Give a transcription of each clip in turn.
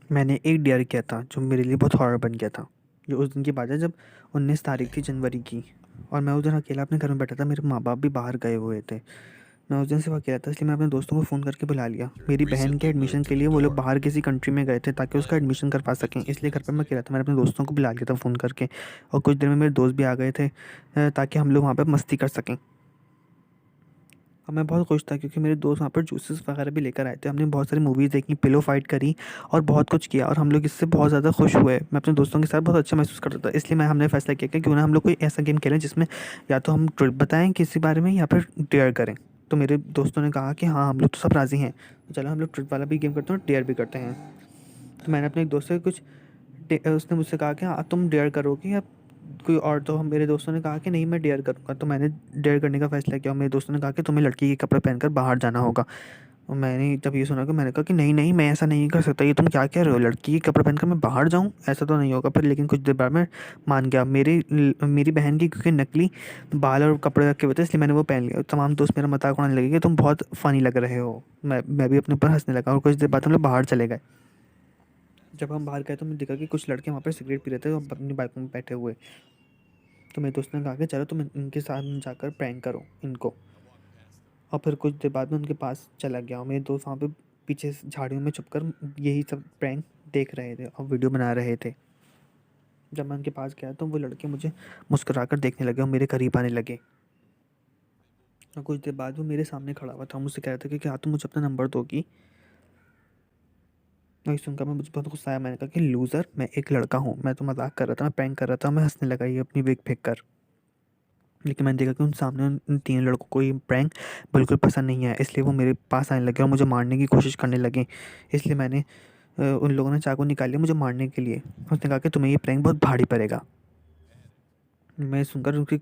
मैंने एक डेयर किया था जो मेरे लिए बहुत हॉरर बन गया था। ये उस दिन की बात है जब 19 तारीख थी जनवरी की, और मैं उस दिन अकेला अपने घर में बैठा था। मेरे माँ-बाप भी बाहर गए हुए थे। मैं उस दिन सिर्फ़ अकेला था, इसलिए मैं अपने दोस्तों को फ़ोन करके बुला लिया। मेरी बहन के एडमिशन के लिए वो लोग बाहर किसी कंट्री में गए थे ताकि उसका एडमिशन करवा सकें, इसलिए घर पे मैं अकेला था। मैंने अपने दोस्तों को बुला लिया था फ़ोन करके, और कुछ देर में मेरे दोस्त भी आ गए थे ताकि हम लोग वहाँ पे मस्ती कर सकें। और मैं बहुत खुश था क्योंकि मेरे दोस्त वहाँ पर जूसेस वगैरह भी लेकर आए थे। हमने बहुत सारी मूवीज़ देखी, पिलो फाइट करी और बहुत कुछ किया, और हम लोग इससे बहुत ज़्यादा खुश हुए। मैं अपने दोस्तों के साथ बहुत अच्छा महसूस करता था, इसलिए हमने फैसला किया कि क्यों ना हम लोग कोई ऐसा गेम खेलें जिसमें या तो हम ट्रुथ बताएँ किसी बारे में या फिर डेयर करें। तो मेरे दोस्तों ने कहा कि हाँ, हम लोग तो सब राज़ी हैं, तो चलो हम लोग ट्रुथ वाला भी गेम करते हैं और डेयर भी करते हैं। तो मैंने अपने एक दोस्त से कुछ उसने मुझसे कहा कि हाँ, तुम डेयर करोगे या कोई और? तो हम मेरे दोस्तों ने कहा कि नहीं, मैं डेयर करूँगा। तो मैंने डेयर करने का फ़ैसला किया, और मेरे दोस्तों ने कहा कि तुम्हें लड़की के कपड़े पहनकर बाहर जाना होगा। और मैंने जब ये सुना, कि मैंने कहा कि नहीं, नहीं, मैं ऐसा नहीं कर सकता, ये तुम क्या कह रहे हो? लड़की के कपड़े पहनकर मैं बाहर जाऊँ? ऐसा तो नहीं होगा। फिर लेकिन कुछ देर बाद मैं मान गया। मेरी बहन की क्योंकि नकली बाल और कपड़े रखे हुए थे, इसलिए मैंने वो पहन लिया। तमाम दोस्त मेरा मज़ाक उड़ाने लगे कि तुम बहुत फ़नी लग रहे हो। मैं भी अपने ऊपर हँसने लगा, और कुछ देर बाद हम लोग बाहर चले गए। जब हम बाहर गए तो मैंने देखा कि कुछ लड़के वहाँ पे सिगरेट पी रहे थे और अपनी बाइकों में बैठे हुए। तो मेरे दोस्त ने कहा कि चलो तुम इनके साथ जाकर प्रैंक करो इनको। और फिर कुछ देर बाद में उनके पास चला गया, और मेरे दोस्त वहाँ पे पीछे से झाड़ियों में छुपकर यही सब प्रैंक देख रहे थे और वीडियो बना रहे थे। जब मैं उनके पास गया तो वो लड़के मुझे मुस्कुराकर देखने लगे और मेरे करीब आने लगे। और कुछ देर बाद वो मेरे सामने खड़ा हुआ था, मुझसे कह रहा था कि क्या तुम मुझे अपना नंबर दोगी? वही सुनकर मैं मुझे बहुत गुस्सा आया। मैंने कहा कि लूज़र, मैं एक लड़का हूँ, मैं तो मजाक कर रहा था, मैं प्रैंक कर रहा था। मैं हंसने लगा ये अपनी विग फेंक कर। लेकिन मैंने देखा कि उन सामने उन 3 लड़कों को ये प्रैंक बिल्कुल पसंद नहीं आया, इसलिए वो मेरे पास आने लगे और मुझे मारने की कोशिश करने लगे। इसलिए उन लोगों ने चाकू निकाल लिया मुझे मारने के लिए। उसने कहा कि तुम्हें ये प्रैंक बहुत भारी पड़ेगा। मैं सुनकर उनकी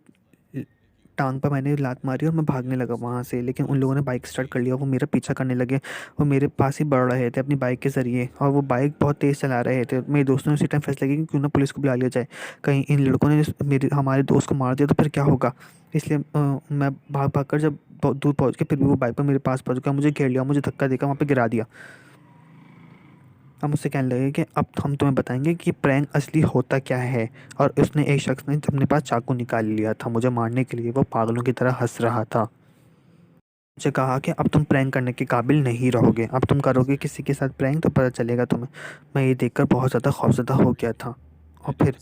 टाँग पर मैंने लात मारी और मैं भागने लगा वहाँ से, लेकिन उन लोगों ने बाइक स्टार्ट कर लिया। वो मेरा पीछा करने लगे। वो मेरे पास ही बढ़ रहे थे अपनी बाइक के ज़रिए, और वो बाइक बहुत तेज़ चला रहे थे। मेरे दोस्तों ने उसी टाइम फैसला किया कि क्यों ना पुलिस को बुला लिया जाए। कहीं इन लड़कों ने मेरे हमारे दोस्त को मार दिया तो फिर क्या होगा? इसलिए मैं भाग कर जब बहुत दूर पहुँच के, फिर भी वो बाइक पर मेरे पास पहुँच गया, मुझे घेर लिया, मुझे धक्का देकर वहाँ पे गिरा दिया। हम मुझसे कहने लगे कि अब हम तुम्हें बताएंगे कि प्रैंक असली होता क्या है। और उसने एक शख्स ने अपने पास चाकू निकाल लिया था मुझे मारने के लिए। वो पागलों की तरह हंस रहा था। मुझे कहा कि अब तुम प्रैंक करने के काबिल नहीं रहोगे, अब तुम करोगे किसी के साथ प्रैंक तो पता चलेगा तुम्हें। मैं ये देखकर बहुत ज़्यादा खौफज़दा हो गया था। और फिर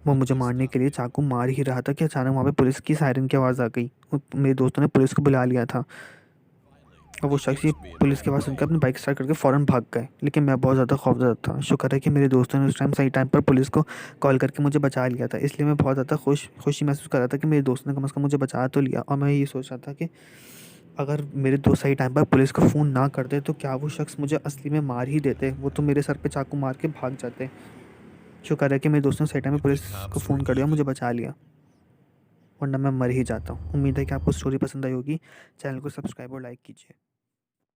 वो मुझे मारने के लिए चाकू मार ही रहा था कि अचानक वहाँ पे पुलिस की सायरन की आवाज़ आ गई। मेरे दोस्तों ने पुलिस को बुला लिया था, और वो शख्स ये पुलिस की आवाज़ सुनकर अपनी बाइक स्टार्ट करके फ़ौरन भाग गए। लेकिन मैं बहुत ज़्यादा खौफज़दा था। शुक्र है कि मेरे दोस्तों ने उस टाइम सही टाइम पर पुलिस को कॉल करके मुझे बचा लिया था, इसलिए मैं बहुत ज़्यादा खुशी महसूस कर रहा था कि मेरे दोस्त ने कम से कम मुझे बचा तो लिया। और मैं ये सोच रहा था कि अगर मेरे दोस्त सही टाइम पर पुलिस को फ़ोन ना करते तो क्या वो शख्स मुझे असली में मार ही देते। वो तो मेरे सर पे चाकू मार के भाग जाते। शुक्र है कि मेरे दोस्तों ने सही टाइम पे पुलिस को फ़ोन कर दिया और मुझे बचा लिया, वरना मैं मर ही जाता। उम्मीद है कि आपको स्टोरी पसंद आई होगी। चैनल को सब्सक्राइब और लाइक कीजिए।